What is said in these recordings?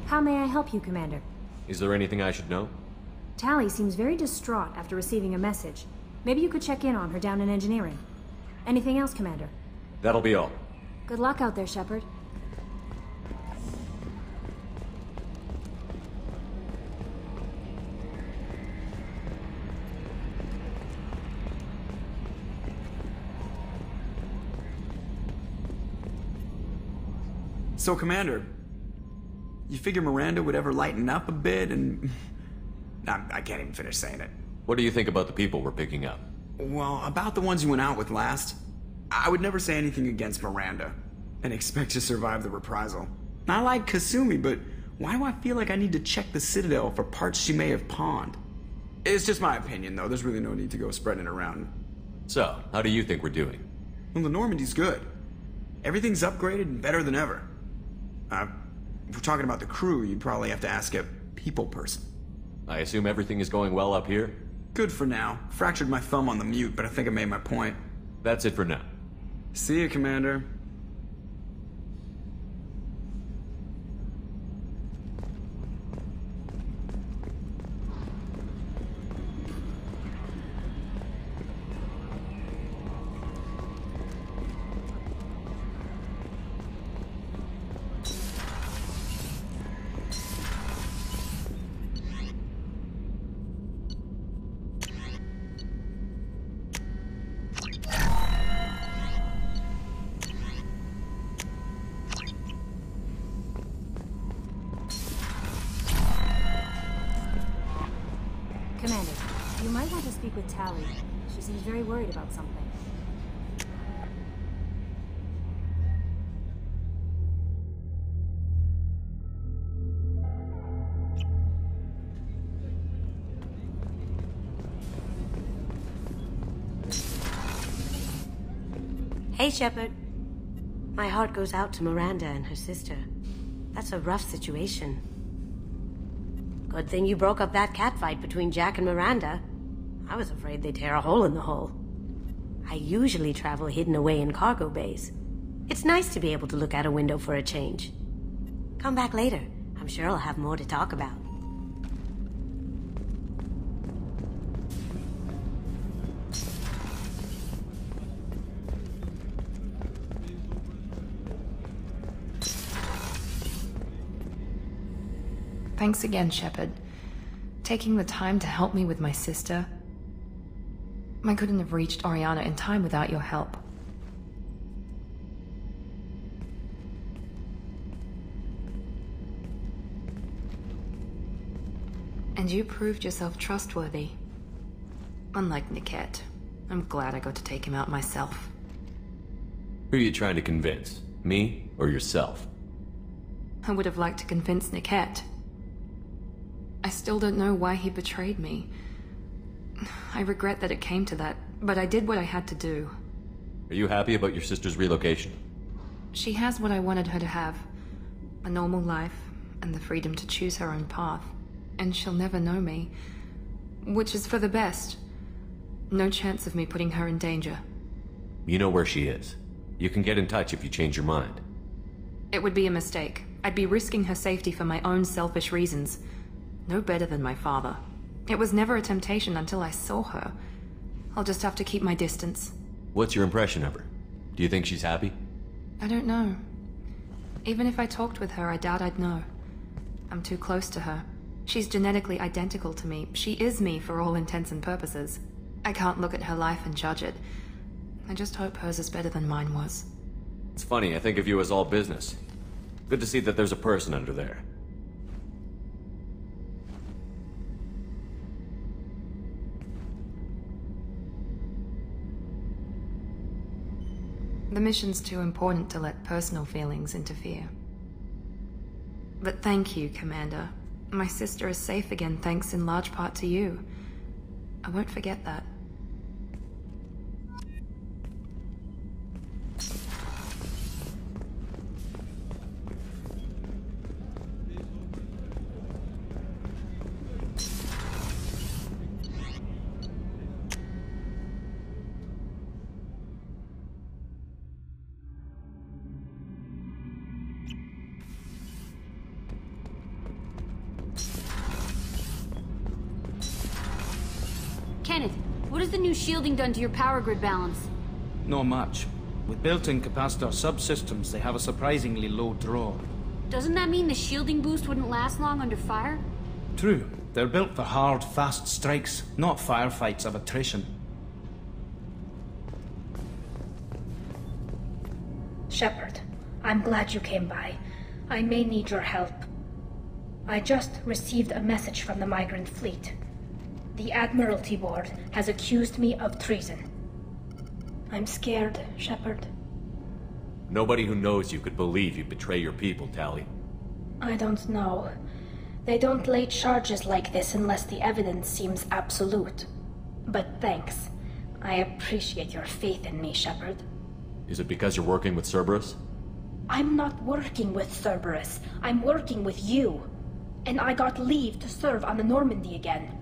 How may I help you, Commander? Is there anything I should know? Tally seems very distraught after receiving a message. Maybe you could check in on her down in engineering. Anything else, Commander? That'll be all. Good luck out there, Shepard. So, Commander, you figure Miranda would ever lighten up a bit and... I can't even finish saying it. What do you think about the people we're picking up? Well, about the ones you went out with last, I would never say anything against Miranda and expect to survive the reprisal. I like Kasumi, but why do I feel like I need to check the Citadel for parts she may have pawned? It's just my opinion, though. There's really no need to go spreading it around. So, how do you think we're doing? Well, the Normandy's good. Everything's upgraded and better than ever. If we're talking about the crew, you'd probably have to ask a people person. I assume everything is going well up here? Good for now. Fractured my thumb on the mute, but I think I made my point. That's it for now. See you, Commander. Commander, you might want to speak with Tally. She seems very worried about something. Hey, Shepard. My heart goes out to Miranda and her sister. That's a rough situation. Good thing you broke up that catfight between Jack and Miranda. I was afraid they'd tear a hole in the hull. I usually travel hidden away in cargo bays. It's nice to be able to look out a window for a change. Come back later. I'm sure I'll have more to talk about. Thanks again, Shepard. Taking the time to help me with my sister. I couldn't have reached Oriana in time without your help. And you proved yourself trustworthy. Unlike Niket, I'm glad I got to take him out myself. Who are you trying to convince? Me or yourself? I would have liked to convince Niket. I still don't know why he betrayed me. I regret that it came to that, but I did what I had to do. Are you happy about your sister's relocation? She has what I wanted her to have. A normal life, and the freedom to choose her own path. And she'll never know me. Which is for the best. No chance of me putting her in danger. You know where she is. You can get in touch if you change your mind. It would be a mistake. I'd be risking her safety for my own selfish reasons. No better than my father. It was never a temptation until I saw her. I'll just have to keep my distance. What's your impression of her? Do you think she's happy? I don't know. Even if I talked with her, I doubt I'd know. I'm too close to her. She's genetically identical to me. She is me for all intents and purposes. I can't look at her life and judge it. I just hope hers is better than mine was. It's funny, I think of you as all business. Good to see that there's a person under there. The mission's too important to let personal feelings interfere. But thank you, Commander. My sister is safe again thanks in large part to you. I won't forget that. planet. What has the new shielding done to your power grid balance? Not much. With built-in capacitor subsystems, they have a surprisingly low draw. Doesn't that mean the shielding boost wouldn't last long under fire? True. They're built for hard, fast strikes, not firefights of attrition. Shepard, I'm glad you came by. I may need your help. I just received a message from the migrant fleet. The Admiralty Board has accused me of treason. I'm scared, Shepard. Nobody who knows you could believe you betray your people, Tali. I don't know. They don't lay charges like this unless the evidence seems absolute. But thanks. I appreciate your faith in me, Shepard. Is it because you're working with Cerberus? I'm not working with Cerberus. I'm working with you. And I got leave to serve on the Normandy again.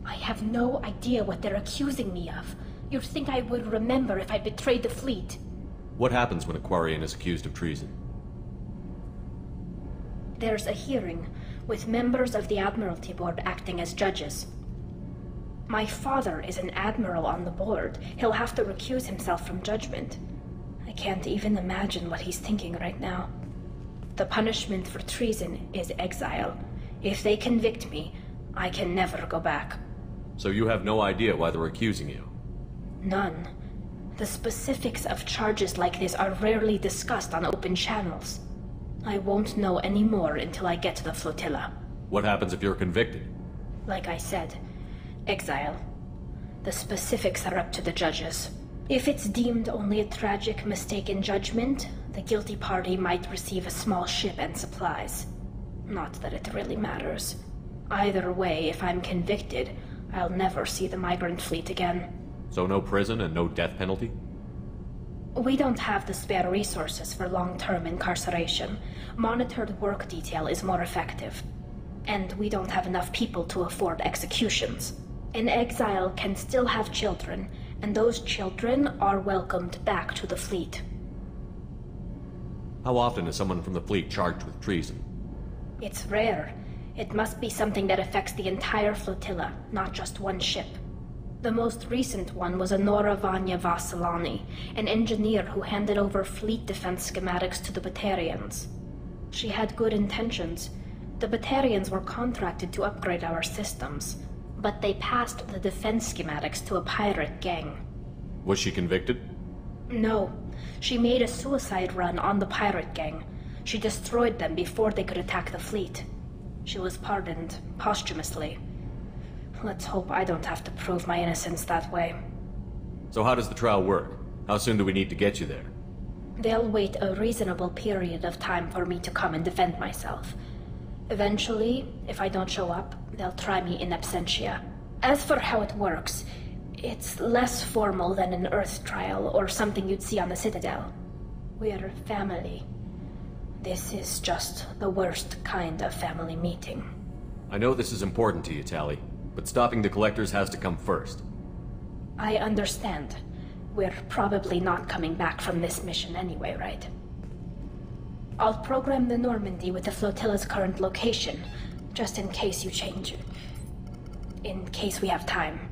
I have no idea what they're accusing me of. You'd think I would remember if I betrayed the fleet. What happens when a Quarian is accused of treason? There's a hearing, with members of the Admiralty Board acting as judges. My father is an admiral on the board. He'll have to recuse himself from judgment. I can't even imagine what he's thinking right now. The punishment for treason is exile. If they convict me, I can never go back. So you have no idea why they're accusing you? None. The specifics of charges like this are rarely discussed on open channels. I won't know any more until I get to the flotilla. What happens if you're convicted? Like I said, exile. The specifics are up to the judges. If it's deemed only a tragic mistake in judgment, the guilty party might receive a small ship and supplies. Not that it really matters. Either way, if I'm convicted, I'll never see the migrant fleet again. So no prison and no death penalty? We don't have the spare resources for long-term incarceration. Monitored work detail is more effective. And we don't have enough people to afford executions. An exile can still have children, and those children are welcomed back to the fleet. How often is someone from the fleet charged with treason? It's rare. It must be something that affects the entire flotilla, not just one ship. The most recent one was Anora Vanya Vasilani, an engineer who handed over fleet defense schematics to the Batarians. She had good intentions. The Batarians were contracted to upgrade our systems, but they passed the defense schematics to a pirate gang. Was she convicted? No. She made a suicide run on the pirate gang. She destroyed them before they could attack the fleet. She was pardoned, posthumously. Let's hope I don't have to prove my innocence that way. So how does the trial work? How soon do we need to get you there? They'll wait a reasonable period of time for me to come and defend myself. Eventually, if I don't show up, they'll try me in absentia. As for how it works, it's less formal than an Earth trial or something you'd see on the Citadel. We're family. This is just the worst kind of family meeting. I know this is important to you, Tali, but stopping the Collectors has to come first. I understand. We're probably not coming back from this mission anyway, right? I'll program the Normandy with the flotilla's current location, just in case you change it. In case we have time.